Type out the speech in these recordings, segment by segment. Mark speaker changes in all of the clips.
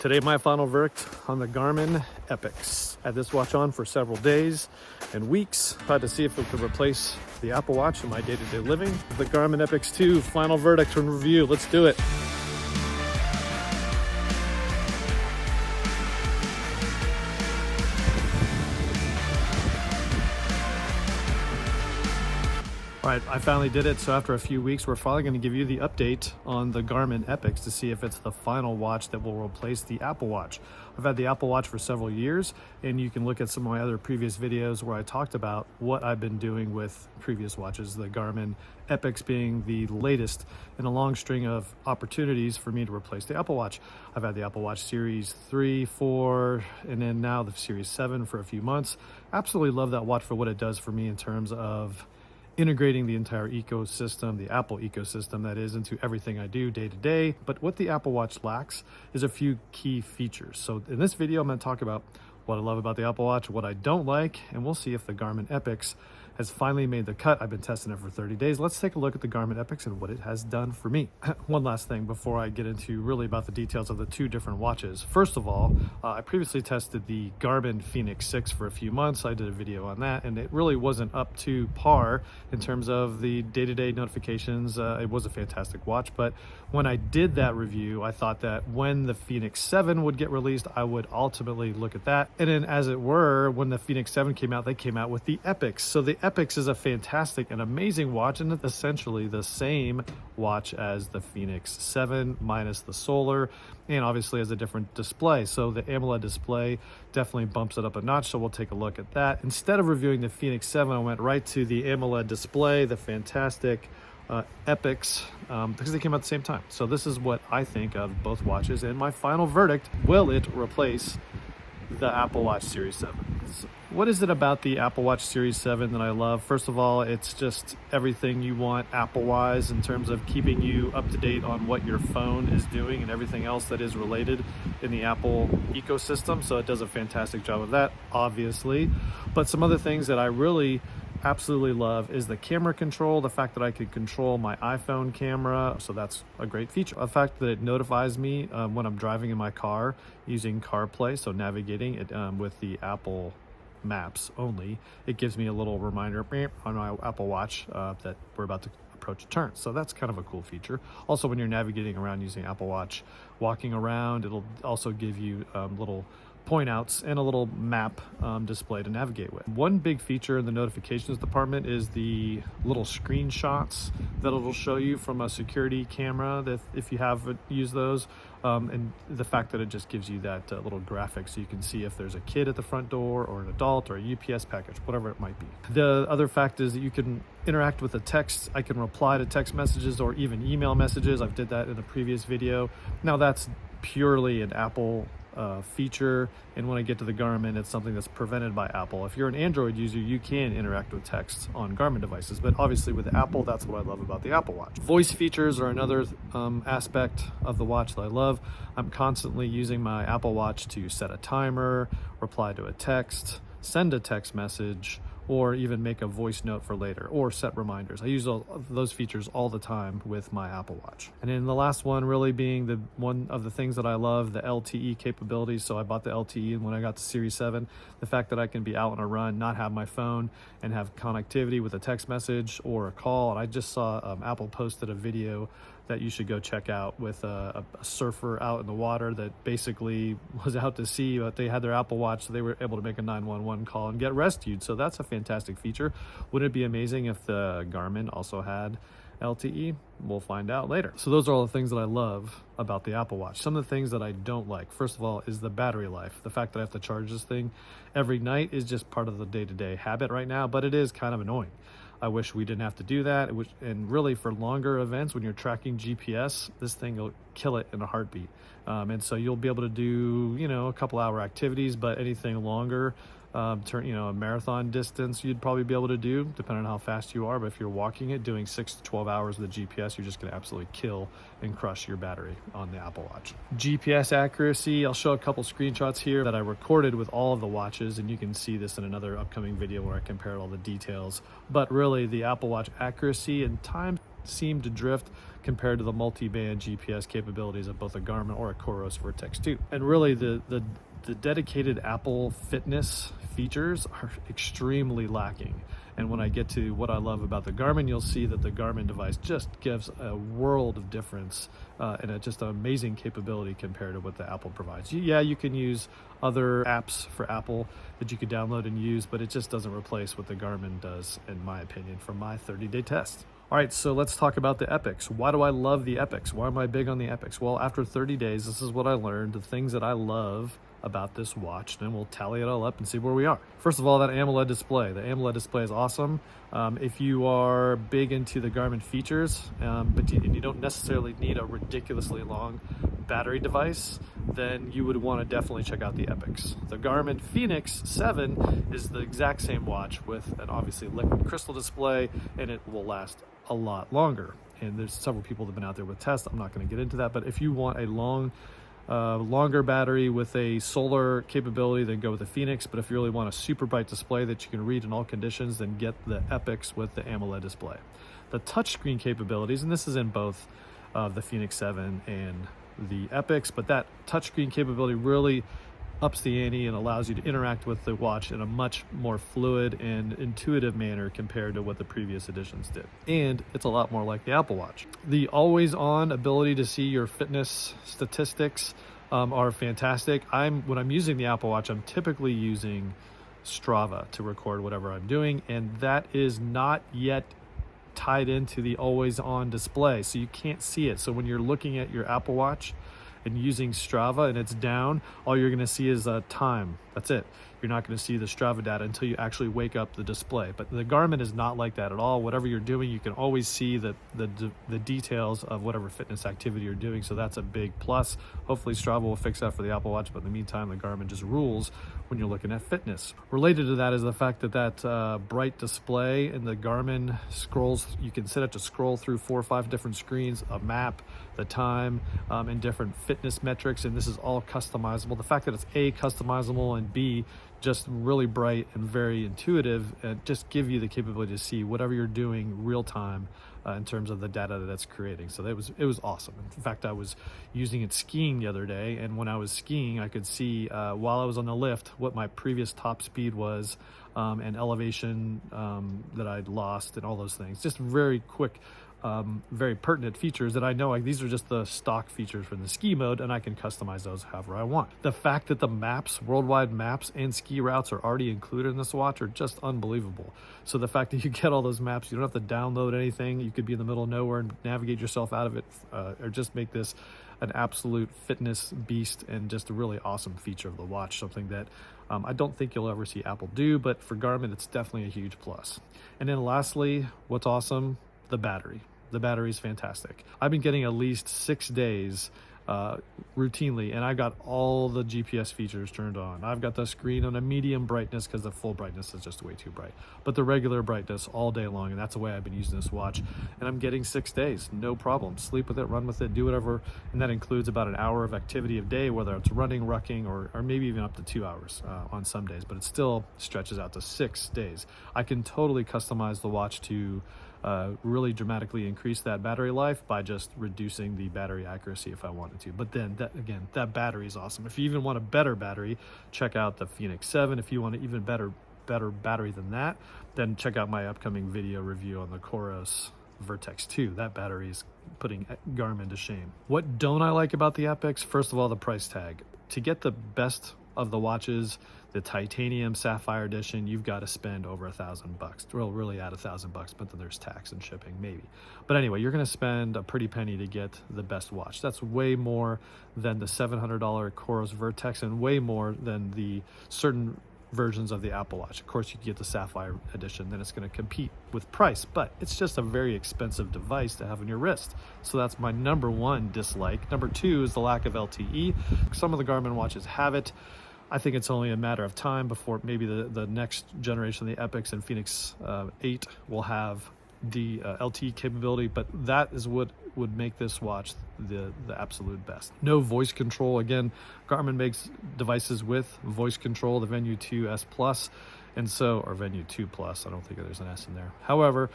Speaker 1: Today, my final verdict on the Garmin EPIX. I had this watch on for several days and weeks. Tried to see if it could replace the Apple Watch in my day-to-day living. The Garmin EPIX 2 final verdict and review. Let's do it. All right, I finally did it. So after a few weeks, we're finally going to give you the update on the Garmin EPIX to see if it's the final watch that will replace the Apple Watch. I've had the Apple Watch for several years, and you can look at some of my other previous videos where I talked about what I've been doing with previous watches, the Garmin EPIX being the latest in a long string of opportunities for me to replace the Apple Watch. I've had the Apple Watch Series 3, 4, and then now the Series 7 for a few months. Absolutely love that watch for what it does for me in terms of integrating the entire ecosystem, the Apple ecosystem that is, into everything I do day to day. But what the Apple Watch lacks is a few key features. So in this video, I'm going to talk about what I love about the Apple Watch, what I don't like, and we'll see if the Garmin EPIX has finally made the cut. I've been testing it for 30 days. Let's take a look at the Garmin EPIX and what it has done for me. One last thing before I get into really about the details of the two different watches. First of all, I previously tested the Garmin Fenix 6 for a few months. I did a video on that, and it really wasn't up to par in terms of the day-to-day notifications. It was a fantastic watch, but when I did that review, I thought that when the Fenix 7 would get released, I would ultimately look at that. And then as it were, when the Fenix 7 came out, they came out with the EPIX. So the EPIX is a fantastic and amazing watch, and it's essentially the same watch as the Fenix 7 minus the solar, and obviously has a different display. So the AMOLED display definitely bumps it up a notch, so we'll take a look at that. Instead of reviewing the Fenix 7, I went right to the AMOLED display, the fantastic EPIX, because they came out at the same time. So this is what I think of both watches, and my final verdict: will it replace the Apple Watch Series 7? What is it about the Apple Watch Series 7 that I love? First of all, it's just everything you want Apple-wise in terms of keeping you up to date on what your phone is doing and everything else that is related in the Apple ecosystem. So it does a fantastic job of that, obviously. But some other things that I really absolutely love is the camera control, the fact that I can control my iPhone camera, so that's a great feature. The fact that it notifies me when I'm driving in my car using CarPlay, so navigating it with the Apple Maps only, it gives me a little reminder on my Apple Watch that we're about to approach a turn. So that's kind of a cool feature. Also, when you're navigating around using Apple Watch, walking around, it'll also give you little point outs and a little map display to navigate with. One big feature in the notifications department is the little screenshots that it'll show you from a security camera, that if you have used those, and the fact that it just gives you that little graphic so you can see if there's a kid at the front door or an adult or a UPS package, whatever it might be. The other fact is that you can interact with the text. I can reply to text messages or even email messages. I've did that in a previous video. Now that's purely an Apple feature, and when I get to the Garmin, it's something that's prevented by Apple. If you're an Android user, you can interact with text on Garmin devices, but obviously with Apple, that's what I love about the Apple Watch. Voice features are another aspect of the watch that I love. I'm constantly using my Apple Watch to set a timer, reply to a text, send a text message, or even make a voice note for later, or set reminders. I use all of those features all the time with my Apple Watch. And then the last one really being the one of the things that I love, the LTE capabilities. So I bought the LTE when I got the Series 7. The fact that I can be out on a run, not have my phone, and have connectivity with a text message or a call. And I just saw Apple posted a video that you should go check out with a surfer out in the water that basically was out to sea, but they had their Apple Watch, so they were able to make a 911 call and get rescued. So that's a fantastic feature. Wouldn't it be amazing if the Garmin also had LTE? We'll find out later. So those are all the things that I love about the Apple Watch. Some of the things that I don't like, first of all, is the battery life. The fact that I have to charge this thing every night is just part of the day-to-day habit right now, but it is kind of annoying. I wish we didn't have to do that. And really for longer events, when you're tracking GPS, this thing will kill it in a heartbeat. And so you'll be able to do, a couple hour activities, but anything longer, a marathon distance, you'd probably be able to do, depending on how fast you are. But if you're walking it, doing 6 to 12 hours with the GPS, you're just going to absolutely kill and crush your battery on the Apple Watch. GPS accuracy, I'll show a couple screenshots here that I recorded with all of the watches, and you can see this in another upcoming video where I compared all the details. But really, the Apple Watch accuracy and time seem to drift compared to the multi-band GPS capabilities of both a Garmin or a Coros Vertex 2. And really the dedicated Apple fitness features are extremely lacking. And when I get to what I love about the Garmin, you'll see that the Garmin device just gives a world of difference and just an amazing capability compared to what the Apple provides. Yeah, you can use other apps for Apple that you could download and use, but it just doesn't replace what the Garmin does, in my opinion, from my 30-day test. All right, so let's talk about the EPIX. Why do I love the EPIX? Why am I big on the EPIX? Well, after 30 days, this is what I learned, the things that I love about this watch, and we'll tally it all up and see where we are. First of all, that AMOLED display. The AMOLED display is awesome. If you are big into the Garmin features, but you don't necessarily need a ridiculously long battery device, then you would want to definitely check out the EPIX. The Garmin Fenix 7 is the exact same watch with an obviously liquid crystal display, and it will last a lot longer. And there's several people that have been out there with tests. I'm not going to get into that, but if you want a longer battery with a solar capability, then go with the Fenix. But if you really want a super bright display that you can read in all conditions, then get the EPIX with the AMOLED display. The touchscreen capabilities, and this is in both the Fenix 7 and the EPIX, but that touchscreen capability really ups the ante and allows you to interact with the watch in a much more fluid and intuitive manner compared to what the previous editions did. And it's a lot more like the Apple Watch. The always-on ability to see your fitness statistics are fantastic. When I'm using the Apple Watch, I'm typically using Strava to record whatever I'm doing, and that is not yet tied into the always-on display, so you can't see it. So when you're looking at your Apple Watch and using Strava and it's down, all you're gonna see is time. That's it. You're not gonna see the Strava data until you actually wake up the display. But the Garmin is not like that at all. Whatever you're doing, you can always see the details of whatever fitness activity you're doing, so that's a big plus. Hopefully Strava will fix that for the Apple Watch, but in the meantime, the Garmin just rules when you're looking at fitness. Related to that is the fact that bright display in the Garmin scrolls, you can set it to scroll through 4 or 5 different screens, a map, the time, and different fitness metrics, and this is all customizable. The fact that it's A, customizable, and B, just really bright and very intuitive, and just give you the capability to see whatever you're doing real time in terms of the data that it's creating. So it was awesome. In fact, I was using it skiing the other day, and when I was skiing, I could see while I was on the lift what my previous top speed was, and elevation that I'd lost, and all those things. Just very quick, very pertinent features that I know, like, these are just the stock features for the ski mode, and I can customize those however I want. The fact that the maps, worldwide maps and ski routes are already included in this watch are just unbelievable. So the fact that you get all those maps, you don't have to download anything, you could be in the middle of nowhere and navigate yourself out of it, or just make this an absolute fitness beast and just a really awesome feature of the watch, something that I don't think you'll ever see Apple do, but for Garmin, it's definitely a huge plus. And then lastly, what's awesome? The battery. The battery is fantastic. I've been getting at least 6 days routinely, and I've got all the GPS features turned on. I've got the screen on a medium brightness because the full brightness is just way too bright, but the regular brightness all day long, and that's the way I've been using this watch, and I'm getting 6 days, no problem. Sleep with it, run with it, do whatever, and that includes about an hour of activity a day, whether it's running, rucking, or maybe even up to 2 hours on some days, but it still stretches out to 6 days. I can totally customize the watch to really dramatically increase that battery life by just reducing the battery accuracy if I wanted to. But then that battery is awesome. If you even want a better battery, check out the Fenix 7. If you want an even better battery than that, then check out my upcoming video review on the Coros Vertex 2. That battery is putting Garmin to shame. What don't I like about the EPIX? First of all, the price tag. To get the best of the watches, the titanium sapphire edition, you've got to spend over $1,000. Well, really at $1,000, but then there's tax and shipping, maybe. But anyway, you're going to spend a pretty penny to get the best watch. That's way more than the $700 Coros Vertex, and way more than the certain versions of the Apple Watch. Of course, you get the Sapphire edition, then it's going to compete with price, but it's just a very expensive device to have on your wrist. So that's my number one dislike. Number two is the lack of LTE. Some of the Garmin watches have it. I think it's only a matter of time before maybe the next generation of the EPIX and Fenix 8 will have the LTE capability, but that is what would make this watch the absolute best. No voice control. Again, Garmin makes devices with voice control. The Venue 2 S Plus And so, or Venue 2 Plus, I don't think there's an S in there. However,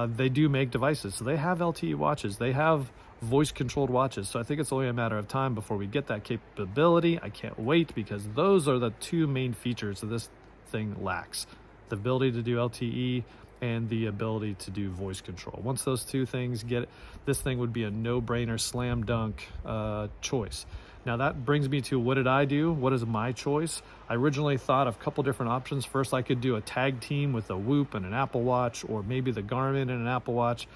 Speaker 1: they do make devices. So they have LTE watches. They have voice controlled watches. So I think it's only a matter of time before we get that capability. I can't wait, because those are the two main features that this thing lacks: the ability to do LTE and the ability to do voice control. Once those two things get it, this thing would be a no-brainer, slam dunk choice. Now that brings me to, what did I do? What is my choice? I originally thought of a couple different options. First, I could do a tag team with a Whoop and an Apple Watch, or maybe the Garmin and an Apple Watch.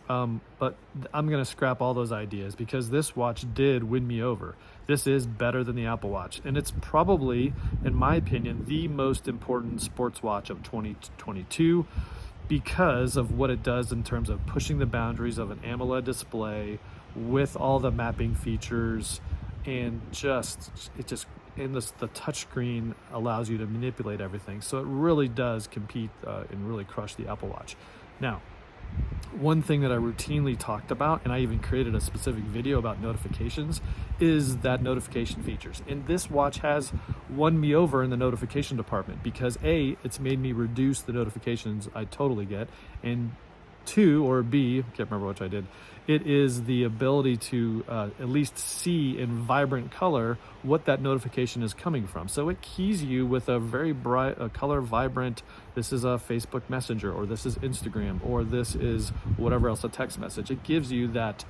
Speaker 1: But I'm going to scrap all those ideas, because this watch did win me over. This is better than the Apple Watch, and it's probably, in my opinion, the most important sports watch of 2022, because of what it does in terms of pushing the boundaries of an AMOLED display with all the mapping features, and the touchscreen allows you to manipulate everything. So it really does compete and really crush the Apple Watch. Now, one thing that I routinely talked about, and I even created a specific video about notifications, is that notification features. And this watch has won me over in the notification department, because A, it's made me reduce the notifications I totally get, and two, or B, can't remember which I did, it is the ability to at least see in vibrant color what that notification is coming from. So it keys you with a very bright, color vibrant, this is a Facebook Messenger, or this is Instagram, or this is whatever else, a text message. It gives you that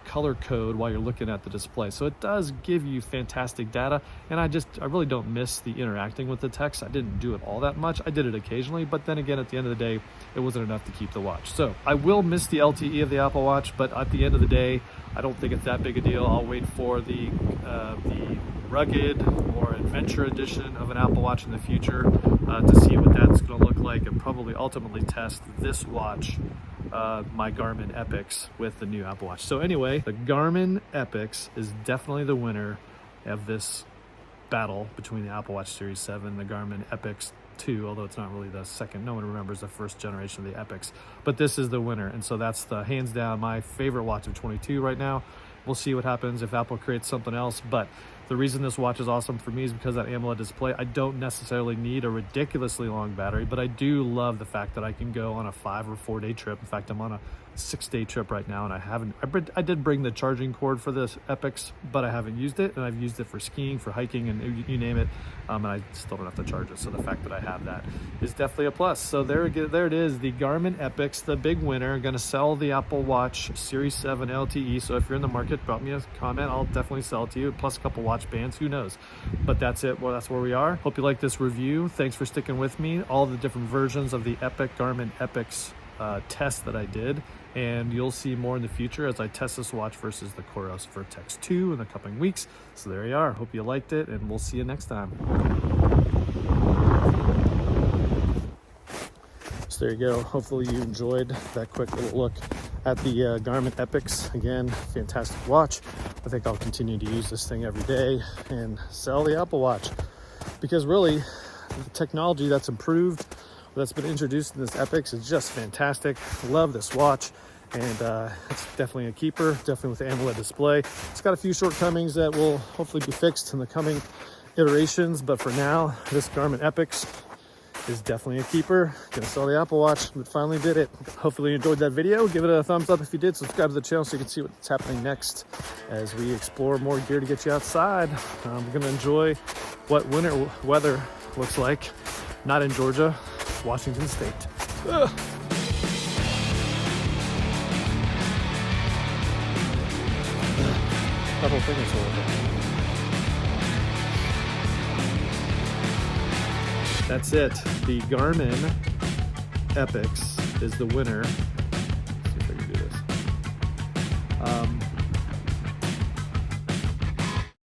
Speaker 1: color code while you're looking at the display. So it does give you fantastic data, and I really don't miss the interacting with the text. I didn't do it all that much. I did it occasionally, but then again, at the end of the day, it wasn't enough to keep the watch. So I will miss the LTE of the Apple Watch, but at the end of the day, I don't think it's that big a deal. I'll wait for the rugged or adventure edition of an Apple Watch in the future to see what that's going to look like, and probably ultimately test this watch, my Garmin EPIX, with the new Apple Watch. So anyway, the Garmin EPIX is definitely the winner of this battle between the Apple Watch Series 7 and the Garmin EPIX 2, although it's not really the second. No one remembers the first generation of the EPIX, but this is the winner. And so that's the hands down my favorite watch of 22 right now. We'll see what happens if Apple creates something else, but the reason this watch is awesome for me is because of that AMOLED display. I don't necessarily need a ridiculously long battery, but I do love the fact that I can go on a 5 or 4 day trip. In fact, I'm on a 6-day trip right now, and I did bring the charging cord for this EPIX, but I haven't used it, and I've used it for skiing, for hiking, and you name it, and I still don't have to charge it. So the fact that I have that is definitely a plus. So there it is, the Garmin EPIX, the big winner. Going to sell the Apple Watch Series 7 LTE. So if you're in the market, drop me a comment. I'll definitely sell it to you, plus a couple watch bands, who knows. But that's it. Well, that's where we are. Hope you like this review. Thanks for sticking with me. All the different versions of the Garmin EPIX test that I did, and you'll see more in the future as I test this watch versus the Coros Vertex 2 in the coming weeks. So there you are. Hope you liked it, and we'll see you next time. So there you go. Hopefully you enjoyed that quick little look at the Garmin EPIX. Again, fantastic watch. I think I'll continue to use this thing every day and sell the Apple Watch, because really the technology that's improved, that's been introduced in this EPIX, is just fantastic. Love this watch, and it's definitely a keeper, definitely with the AMOLED display. It's got a few shortcomings that will hopefully be fixed in the coming iterations, but for now, this Garmin EPIX is definitely a keeper. Gonna sell the Apple Watch, but finally did it. Hopefully you enjoyed that video. Give it a thumbs up if you did. Subscribe to the channel so you can see what's happening next as we explore more gear to get you outside. We're gonna enjoy what winter weather looks like. Not in Georgia, Washington State. Ugh. That whole thing is horrible. That's it. The Garmin EPIX is the winner. Let's see if I can do this.